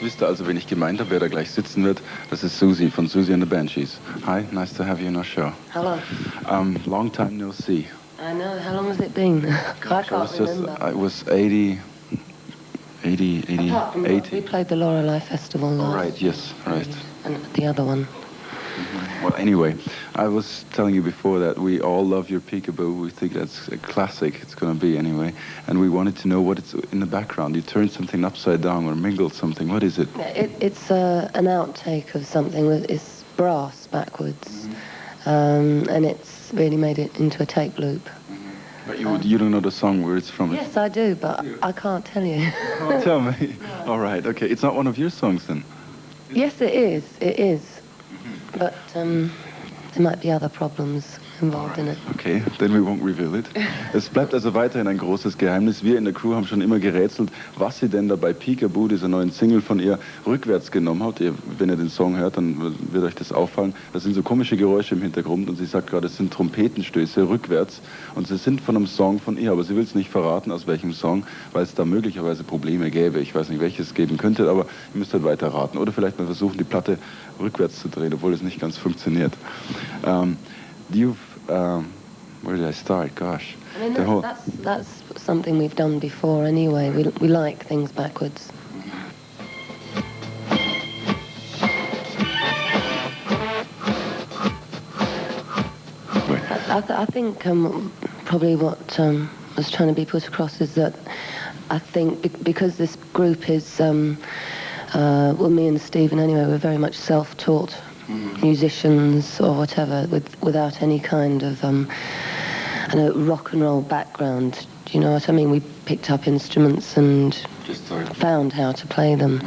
Jetzt wisst ihr also, wen ich gemeint habe, wer da gleich sitzen wird. Das ist Siouxsie von Siouxsie and the Banshees. Hi, nice to have you in our show. Hello. Long time no see. I know. How long has it been? I can't remember. It was 80, Apart from 80. We played the Lorelei Festival last. Oh, right, yes, right. And the other one. Well, anyway, I was telling you before that we all love your peekaboo. We think that's a classic, it's going to be anyway. And we wanted to know what it's in the background. You turned something upside down or mingled something. What is it? It's an outtake of something. It's brass backwards. And it's really made it into a tape loop. But you don't know the song where it's from? Yes, I do, but I can't tell you. Can't tell me? No. All right, okay. It's not one of your songs then? Yes, it is. It is. But there might be other problems involved in it. Okay, then we won't reveal it. Es bleibt also weiterhin ein großes Geheimnis. Wir in der Crew haben schon immer gerätselt, was sie denn da bei Peekaboo, dieser neuen Single von ihr, rückwärts genommen hat. Wenn ihr den Song hört, dann wird euch das auffallen. Das sind so komische Geräusche im Hintergrund und sie sagt gerade, es sind Trompetenstöße rückwärts und sie sind von einem Song von ihr, aber sie will es nicht verraten, aus welchem Song, weil es da möglicherweise Probleme gäbe. Ich weiß nicht, welches es geben könnte, aber ihr müsst halt weiter raten. Oder vielleicht mal versuchen, die Platte rückwärts zu drehen, obwohl es nicht ganz funktioniert. Where did I start? Gosh. I mean, that's something we've done before anyway. We like things backwards. I think probably what was trying to be put across is that I think because this group is, well, me and Stephen anyway, we're very much self-taught musicians or whatever, without any kind of rock and roll background. Do you know what I mean? We picked up instruments and found how to play them.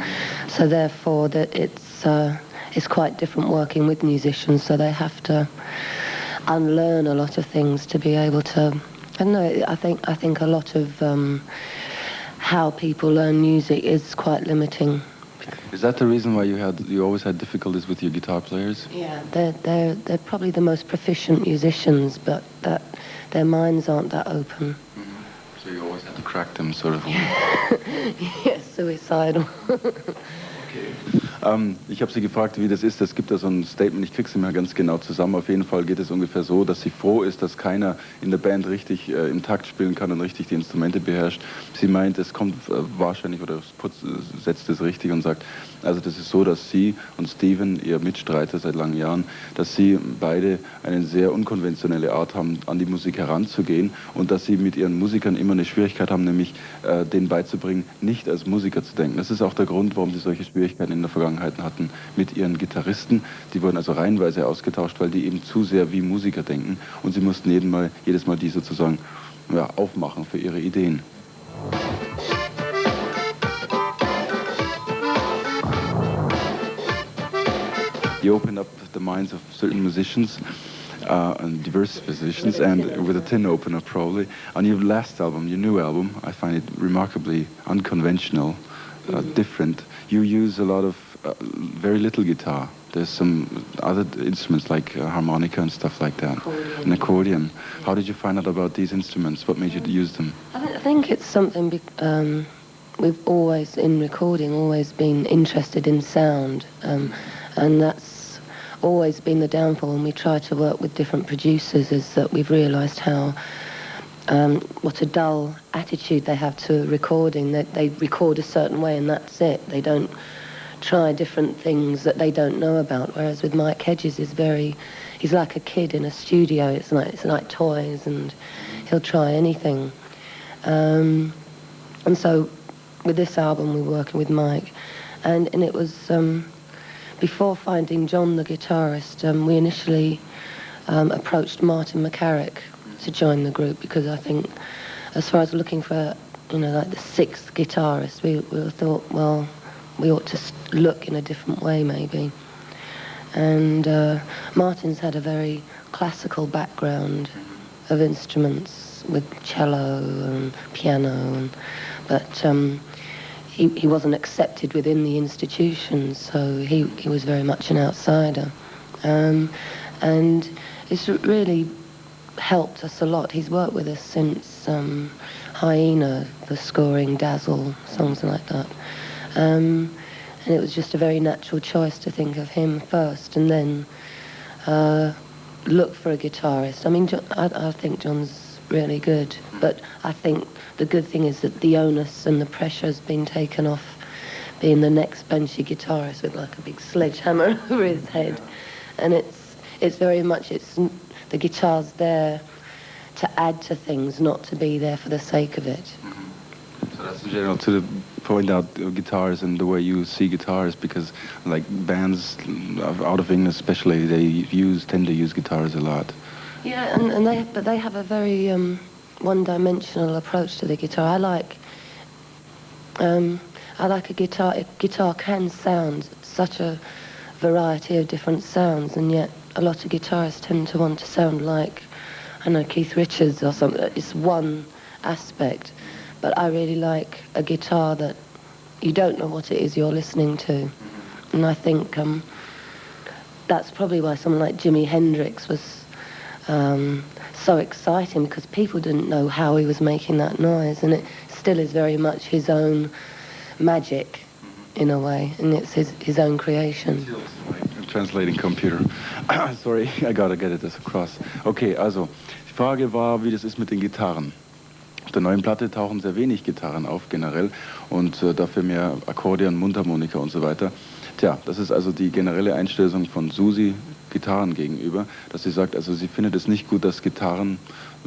So therefore, that it's quite different working with musicians. So they have to unlearn a lot of things to be able to. I don't know. I think a lot of how people learn music is quite limiting. Is that the reason why you always had difficulties with your guitar players? Yeah, they're probably the most proficient musicians, but their minds aren't that open. So you always had to crack them, sort of. Yes, suicidal. Ich habe sie gefragt, wie das ist. Es gibt da so ein Statement, ich kriege es immer ganz genau zusammen. Auf jeden Fall geht es ungefähr so, dass sie froh ist, dass keiner in der Band richtig im Takt spielen kann und richtig die Instrumente beherrscht. Sie meint, es kommt wahrscheinlich, oder setzt es richtig und sagt, also das ist so, dass sie und Steven, ihr Mitstreiter seit langen Jahren, dass sie beide eine sehr unkonventionelle Art haben, an die Musik heranzugehen und dass sie mit ihren Musikern immer eine Schwierigkeit haben, nämlich denen beizubringen, nicht als Musiker zu denken. Das ist auch der Grund, warum sie solche Schwierigkeiten in der Vergangenheit hatten mit ihren Gitarristen. Die wurden also reihenweise ausgetauscht, weil die eben zu sehr wie Musiker denken und sie mussten jedes Mal die sozusagen aufmachen für ihre Ideen. You opened up the minds of certain musicians, and diverse musicians, and with a tin opener probably. On your last album, your new album, I find it remarkably unconventional, different. You use a lot of very little guitar. There's some other instruments like harmonica and stuff like that, an accordion. How did you find out about these instruments? What made you use them? I think it's something we've always, in recording, always been interested in sound, and that's always been the downfall when we try to work with different producers, is that we've realised how what a dull attitude they have to recording. They record a certain way and that's it. They don't try different things that they don't know about. Whereas with Mike Hedges, he's like a kid in a studio. It's like toys, and he'll try anything. And so with this album, we're working with Mike, and it was before finding John, the guitarist, we initially approached Martin McCarrick to join the group, because I think, as far as looking for, like the sixth guitarist, we thought, well, we ought to look in a different way, maybe. And Martin's had a very classical background of instruments with cello and piano, but he wasn't accepted within the institution, so he was very much an outsider. And it's really helped us a lot. He's worked with us since Hyena, the scoring Dazzle, songs like that. and it was just a very natural choice to think of him first, and then look for a guitarist. I mean, I think John's really good, but I think the good thing is that the onus and the pressure has been taken off being the next benchy guitarist with like a big sledgehammer over his head. And it's very much, the guitar's there to add to things, not to be there for the sake of it. So that's in general to point out guitars and the way you see guitars, because like bands out of England especially, they tend to use guitars a lot. Yeah, but they have a very one-dimensional approach to the guitar. I like a guitar. A guitar can sound such a variety of different sounds, and yet a lot of guitarists tend to want to sound like, I don't know, Keith Richards or something. It's one aspect, but I really like a guitar that you don't know what it is you're listening to. And I think that's probably why someone like Jimi Hendrix was so exciting, because people didn't know how he was making that noise, and it still is very much his own magic in a way, and it's his own creation. Translating computer. Sorry, I gotta get it across. Okay, also, die Frage war, wie das ist mit den Gitarren. Auf der neuen Platte tauchen sehr wenig Gitarren auf, generell, und dafür mehr Akkordeon, Mundharmonika und so weiter. Tja, das ist also die generelle Einstellung von Siouxsie Gitarren gegenüber, dass sie sagt, also sie findet es nicht gut, dass Gitarren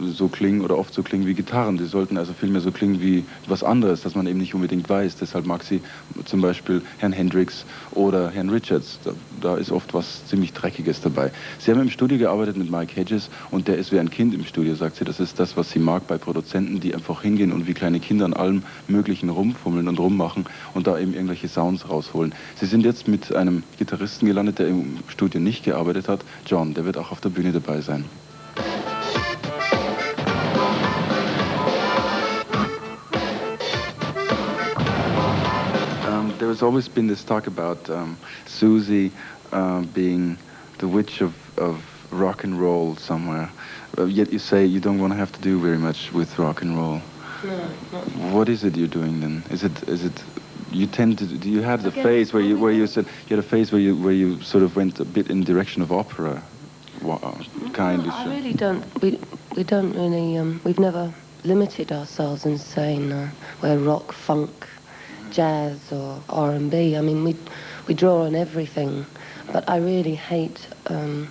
so klingen oder oft so klingen wie Gitarren. Sie sollten also vielmehr so klingen wie was anderes, das man eben nicht unbedingt weiß. Deshalb mag sie zum Beispiel Herrn Hendrix oder Herrn Richards. Da ist oft was ziemlich Dreckiges dabei. Sie haben im Studio gearbeitet mit Mike Hedges, und der ist wie ein Kind im Studio, sagt sie. Das ist das, was sie mag bei Produzenten, die einfach hingehen und wie kleine Kinder an allem Möglichen rumfummeln und rummachen und da eben irgendwelche Sounds rausholen. Sie sind jetzt mit einem Gitarristen gelandet, der im Studio nicht gearbeitet hat, John. Der wird auch auf der Bühne dabei sein. There has always been this talk about Siouxsie being the witch of rock and roll somewhere. Yet you say you don't want to have to do very much with rock and roll. No, not. What is it you're doing then? Is it you tend to, do you have the phase where you said you had a phase where you sort of went a bit in the direction of opera, kind of? No, I really don't. We don't really. We've never limited ourselves in saying we're rock, funk, jazz or R&B. I mean, we draw on everything, but I really hate the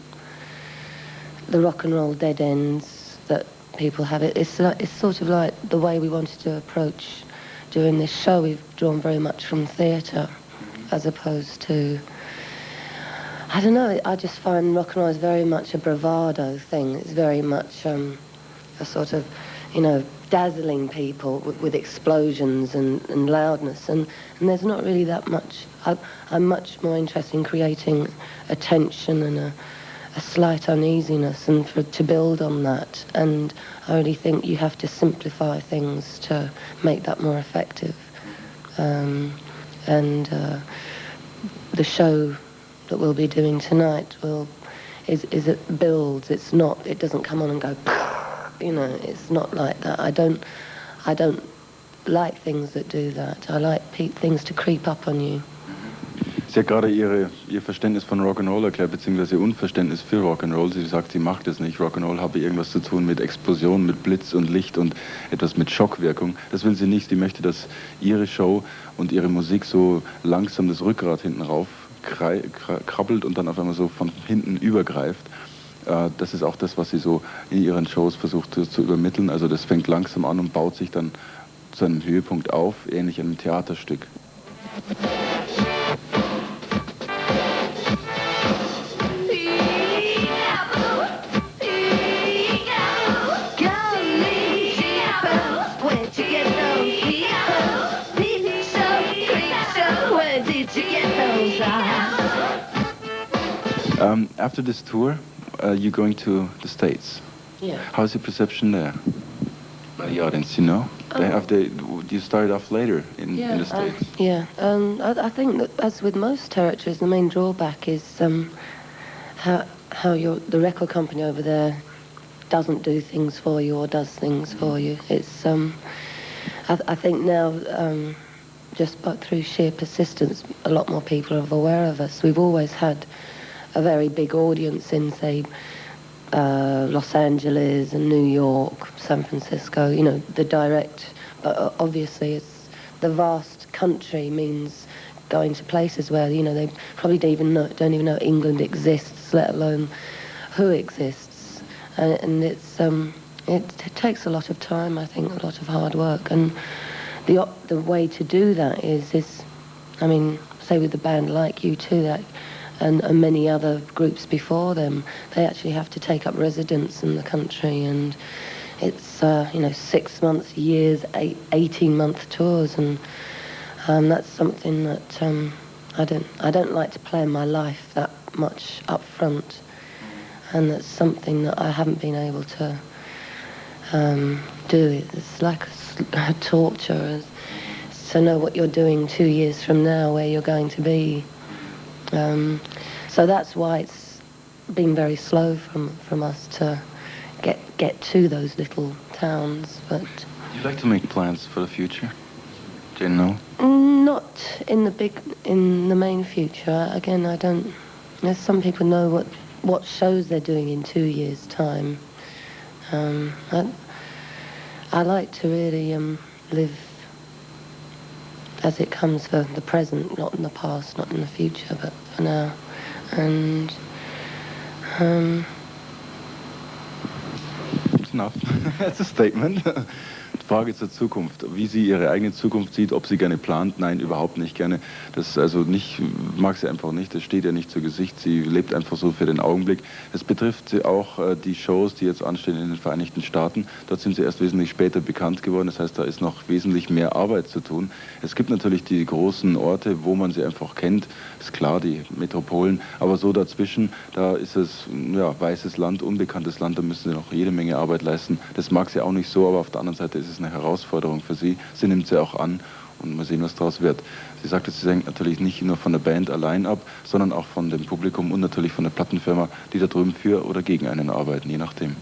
rock and roll dead ends that people have. It's sort of like the way we wanted to approach doing this show. We've drawn very much from theatre, as opposed to, I don't know, I just find rock and roll is very much a bravado thing. It's very much a sort of, dazzling people with explosions and loudness, and there's not really that much. I'm much more interested in creating a tension and a slight uneasiness, and to build on that. And I really think you have to simplify things to make that more effective. The show that we'll be doing tonight is it builds. It doesn't come on and go. It's not like that. I don't like things that do that. I like things to creep up on you. Sie hat gerade ihr Verständnis von Rock'n'Roll erklärt, beziehungsweise ihr Unverständnis für Rock'n'Roll. Sie sagt, sie macht es nicht. Rock'n'Roll habe irgendwas zu tun mit Explosion, mit Blitz und Licht und etwas mit Schockwirkung. Das will sie nicht. Sie möchte, dass ihre Show und ihre Musik so langsam das Rückgrat hinten rauf krabbelt und dann auf einmal so von hinten übergreift. Das ist auch das, was sie so in ihren Shows versucht zu übermitteln. Also das fängt langsam an und baut sich dann zu einem Höhepunkt auf, ähnlich einem Theaterstück. After this tour, you're going to the States. Yeah. How's your perception there? By the audience, you started off later in the States. I think that, as with most territories, the main drawback is how the record company over there doesn't do things for you or does things for you. It's I think now just but through sheer persistence, a lot more people are aware of us. We've always had a very big audience in, say, Los Angeles and New York, San Francisco, you know, the direct, but obviously it's the vast country means going to places where, you know, they probably don't even know England exists, let alone who exists. And it takes a lot of time, I think, a lot of hard work. And the way to do that is, I mean, say with a band like U2, that, and many other groups before them, they actually have to take up residence in the country, and it's 6 months, years, 18-month tours, and that's something that I don't like to plan my life that much up front, and that's something that I haven't been able to do. It's like a torture to know what you're doing 2 years from now, where you're going to be. So that's why it's been very slow from us to get to those little towns. But do you like to make plans for the future? Do you know? Not in the main future. Again, I don't. There's some people know what shows they're doing in 2 years' time. I like to really live as it comes for the present, not in the past, not in the future, but for now. And It's enough. That's a statement. Frage zur Zukunft, wie sie ihre eigene Zukunft sieht, ob sie gerne plant. Nein, überhaupt nicht gerne. Das also nicht, mag sie einfach nicht, das steht ihr nicht zu Gesicht. Sie lebt einfach so für den Augenblick. Das betrifft sie auch die Shows, die jetzt anstehen in den Vereinigten Staaten. Dort sind sie erst wesentlich später bekannt geworden. Das heißt, da ist noch wesentlich mehr Arbeit zu tun. Es gibt natürlich die großen Orte, wo man sie einfach kennt. Ist klar, die Metropolen. Aber so dazwischen, da ist es weißes Land, unbekanntes Land. Da müssen sie noch jede Menge Arbeit leisten. Das mag sie auch nicht so, aber auf der anderen Seite ist es eine Herausforderung für sie. Sie nimmt sie auch an und mal sehen, was daraus wird. Sie sagte, sie hängt natürlich nicht nur von der Band allein ab, sondern auch von dem Publikum und natürlich von der Plattenfirma, die da drüben für oder gegen einen arbeiten, je nachdem.